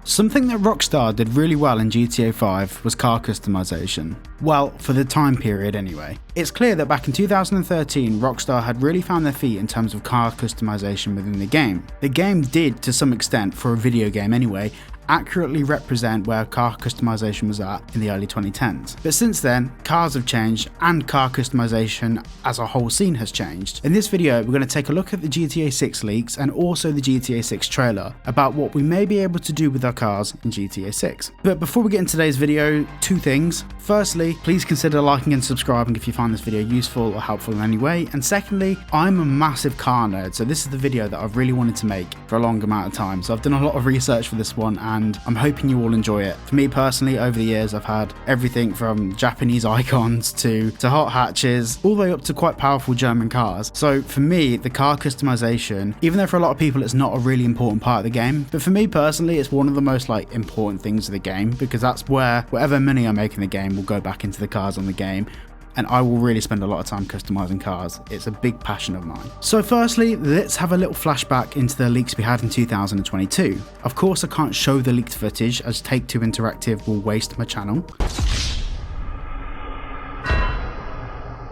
Something that Rockstar did really well in GTA 5 was car customization. Well, for the time period anyway. It's clear that back in 2013, Rockstar had really found their feet in terms of car customization within the game. The game did, to some extent, for a video game anyway, accurately represent where car customization was at in the early 2010s. But since then, cars have changed and car customization as a whole scene has changed. In this video, we're going to take a look at the GTA 6 leaks and also the GTA 6 trailer about what we may be able to do with our cars in GTA 6. But before we get into today's video, two things. Firstly, please consider liking and subscribing if you find this video useful or helpful in any way. And secondly, I'm a massive car nerd, so this is the video that I've really wanted to make for a long amount of time. So I've done a lot of research for this one and I'm hoping you all enjoy it. For me personally, over the years I've had everything from Japanese icons to hot hatches, all the way up to quite powerful German cars. So for me, the car customization, even though for a lot of people it's not a really important part of the game, but for me personally it's one of the most important things of the game, because that's where whatever money I make in the game will go back into the cars on the game. And I will really spend a lot of time customizing cars. It's a big passion of mine. So firstly, let's have a little flashback into the leaks we had in 2022. Of course, I can't show the leaked footage as Take-Two Interactive will waste my channel.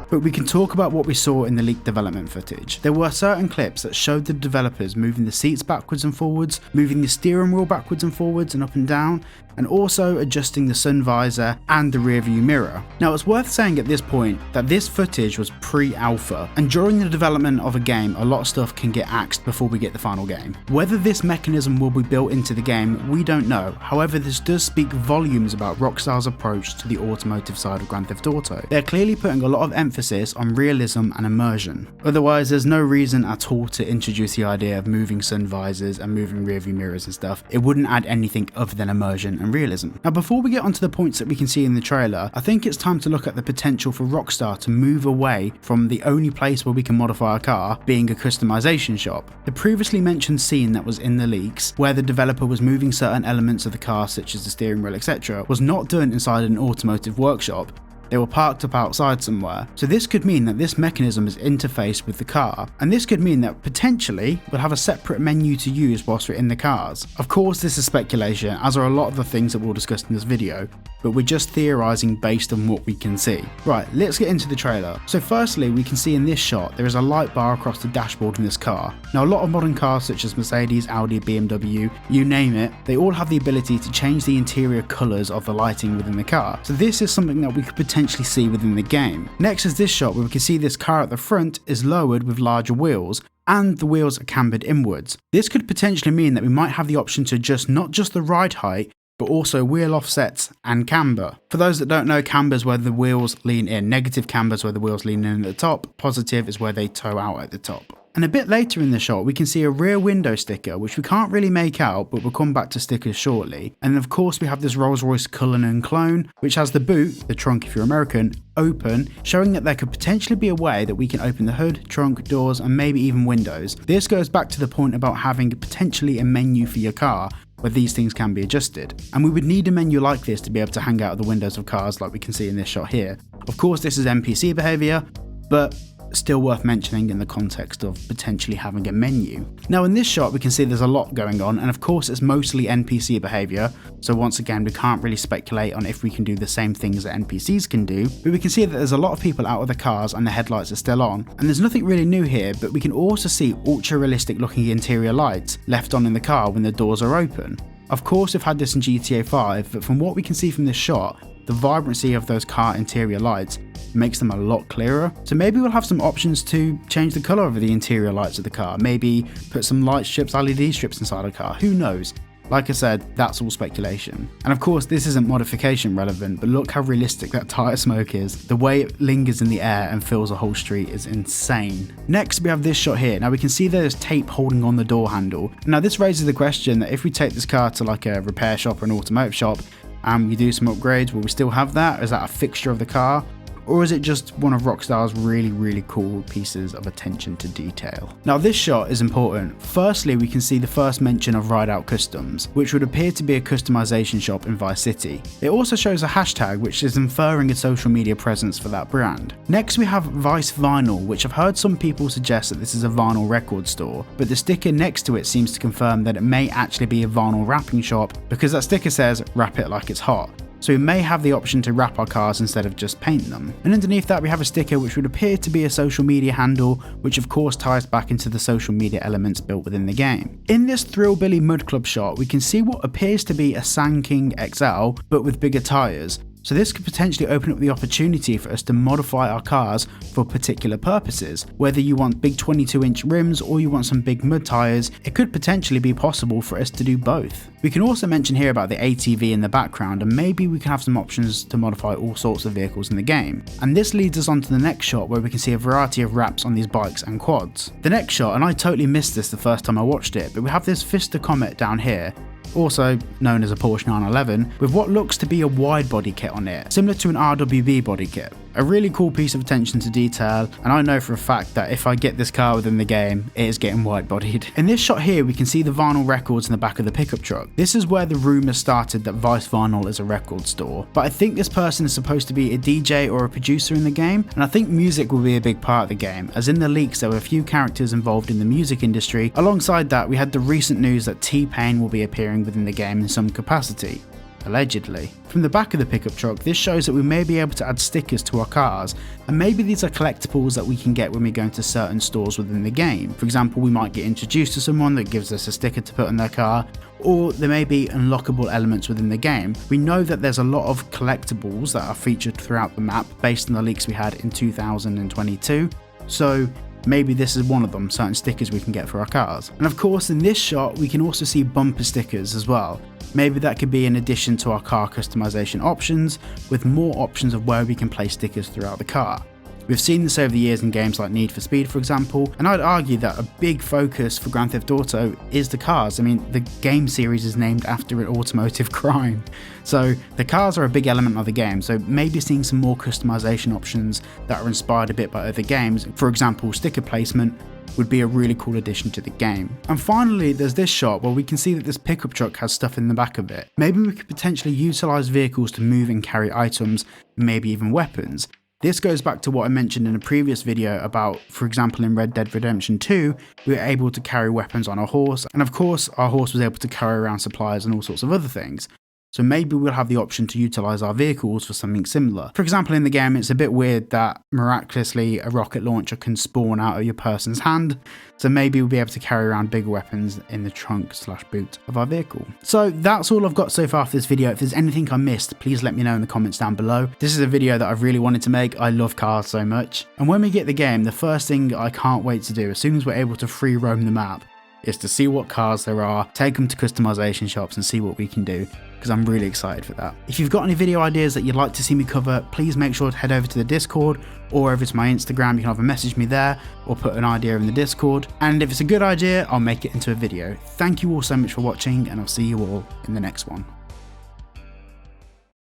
But we can talk about what we saw in the leaked development footage. There were certain clips that showed the developers moving the seats backwards and forwards, moving the steering wheel backwards and forwards and up and down, and also adjusting the sun visor and the rear view mirror. Now it's worth saying at this point that this footage was pre-alpha, and during the development of a game a lot of stuff can get axed before we get the final game. Whether this mechanism will be built into the game, we don't know. However, this does speak volumes about Rockstar's approach to the automotive side of Grand Theft Auto. They're clearly putting a lot of emphasis on realism and immersion. Otherwise, there's no reason at all to introduce the idea of moving sun visors and moving rear view mirrors and stuff. It wouldn't add anything other than immersion and realism. Now before we get onto the points that we can see in the trailer, I think it's time to look at the potential for Rockstar to move away from the only place where we can modify a car being a customization shop. The previously mentioned scene that was in the leaks, where the developer was moving certain elements of the car such as the steering wheel etc, was not done inside an automotive workshop. They were parked up outside somewhere. So this could mean that this mechanism is interfaced with the car, and this could mean that potentially we'll have a separate menu to use whilst we're in the cars. Of course this is speculation, as are a lot of the things that we'll discuss in this video, but we're just theorising based on what we can see. Right, let's get into the trailer. So firstly, we can see in this shot there is a light bar across the dashboard in this car. Now a lot of modern cars such as Mercedes, Audi, BMW, you name it, they all have the ability to change the interior colours of the lighting within the car. So this is something that we could potentially see within the game. Next is this shot where we can see this car at the front is lowered with larger wheels, and the wheels are cambered inwards. This could potentially mean that we might have the option to adjust not just the ride height, but also wheel offsets and camber. For those that don't know, camber is where the wheels lean in. Negative camber is where the wheels lean in at the top. Positive is where they toe out at the top. And a bit later in the shot, we can see a rear window sticker, which we can't really make out, but we'll come back to stickers shortly. And of course, we have this Rolls-Royce Cullinan clone, which has the boot, the trunk if you're American, open, showing that there could potentially be a way that we can open the hood, trunk, doors, and maybe even windows. This goes back to the point about having potentially a menu for your car, where these things can be adjusted. And we would need a menu like this to be able to hang out of the windows of cars like we can see in this shot here. Of course, this is NPC behaviour, but still worth mentioning in the context of potentially having a menu. Now in this shot we can see there's a lot going on, and of course it's mostly NPC behaviour, so once again we can't really speculate on if we can do the same things that NPCs can do, but we can see that there's a lot of people out of the cars and the headlights are still on, and there's nothing really new here, but we can also see ultra realistic looking interior lights left on in the car when the doors are open. Of course we've had this in GTA 5, but from what we can see from this shot, the vibrancy of those car interior lights makes them a lot clearer. So maybe we'll have some options to change the colour of the interior lights of the car, maybe put some light strips, LED strips inside the car, who knows. Like I said, that's all speculation. And of course this isn't modification relevant, but look how realistic that tyre smoke is. The way it lingers in the air and fills a whole street is insane. Next we have this shot here. Now we can see there's tape holding on the door handle. Now this raises the question that if we take this car to like a repair shop or an automotive shop and we do some upgrades, will we still have that? Is that a fixture of the car? or is it just one of Rockstar's really cool pieces of attention to detail? Now this shot is important. Firstly, we can see the first mention of Ride Out Customs, which would appear to be a customization shop in Vice City. It also shows a hashtag which is inferring a social media presence for that brand. Next we have Vice Vinyl, which I've heard some people suggest that this is a vinyl record store, but the sticker next to it seems to confirm that it may actually be a vinyl wrapping shop because that sticker says wrap it like it's hot. So we may have the option to wrap our cars instead of just paint them. And underneath that we have a sticker which would appear to be a social media handle, which of course ties back into the social media elements built within the game. In this Thrillbilly Mud Club shot, we can see what appears to be a Sand King XL, but with bigger tyres. So this could potentially open up the opportunity for us to modify our cars for particular purposes. Whether you want big 22-inch rims or you want some big mud tyres, it could potentially be possible for us to do both. We can also mention here about the ATV in the background, and maybe we can have some options to modify all sorts of vehicles in the game. And this leads us on to the next shot where we can see a variety of wraps on these bikes and quads. The next shot, and I totally missed this the first time I watched it, but we have this Fister Comet down here, also known as a Porsche 911, with what looks to be a wide body kit on it, similar to an RWB body kit. A really cool piece of attention to detail, and I know for a fact that if I get this car within the game, it is getting wide bodied. In this shot here we can see the vinyl records in the back of the pickup truck. This is where the rumour started that Vice Vinyl is a record store, but I think this person is supposed to be a DJ or a producer in the game, and I think music will be a big part of the game, as in the leaks there were a few characters involved in the music industry. Alongside that we had the recent news that T-Pain will be appearing within the game in some capacity. Allegedly. From the back of the pickup truck, this shows that we may be able to add stickers to our cars, and maybe these are collectibles that we can get when we go into certain stores within the game. For example, we might get introduced to someone that gives us a sticker to put on their car, or there may be unlockable elements within the game. We know that there's a lot of collectibles that are featured throughout the map based on the leaks we had in 2022, so maybe this is one of them, certain stickers we can get for our cars. And of course in this shot we can also see bumper stickers as well. Maybe that could be in addition to our car customization options, with more options of where we can place stickers throughout the car. We've seen this over the years in games like Need for Speed for example, and I'd argue that a big focus for Grand Theft Auto is the cars. I mean, the game series is named after an automotive crime. So the cars are a big element of the game, so maybe seeing some more customization options that are inspired a bit by other games, for example sticker placement, would be a really cool addition to the game. And finally there's this shot where we can see that this pickup truck has stuff in the back of it. Maybe we could potentially utilise vehicles to move and carry items, maybe even weapons. This goes back to what I mentioned in a previous video about, for example in Red Dead Redemption 2, we were able to carry weapons on a horse, and of course our horse was able to carry around supplies and all sorts of other things. So maybe we'll have the option to utilise our vehicles for something similar. For example in the game it's a bit weird that miraculously a rocket launcher can spawn out of your person's hand, so maybe we'll be able to carry around bigger weapons in the trunk / boot of our vehicle. So that's all I've got so far for this video. If there's anything I missed, please let me know in the comments down below. This is a video that I've really wanted to make. I love cars so much. And when we get the game, the first thing I can't wait to do as soon as we're able to free roam the map is to see what cars there are, take them to customization shops and see what we can do, because I'm really excited for that. If you've got any video ideas that you'd like to see me cover, please make sure to head over to the Discord or over to my Instagram. You can either message me there or put an idea in the Discord, and if it's a good idea I'll make it into a video. Thank you all so much for watching, and I'll see you all in the next one.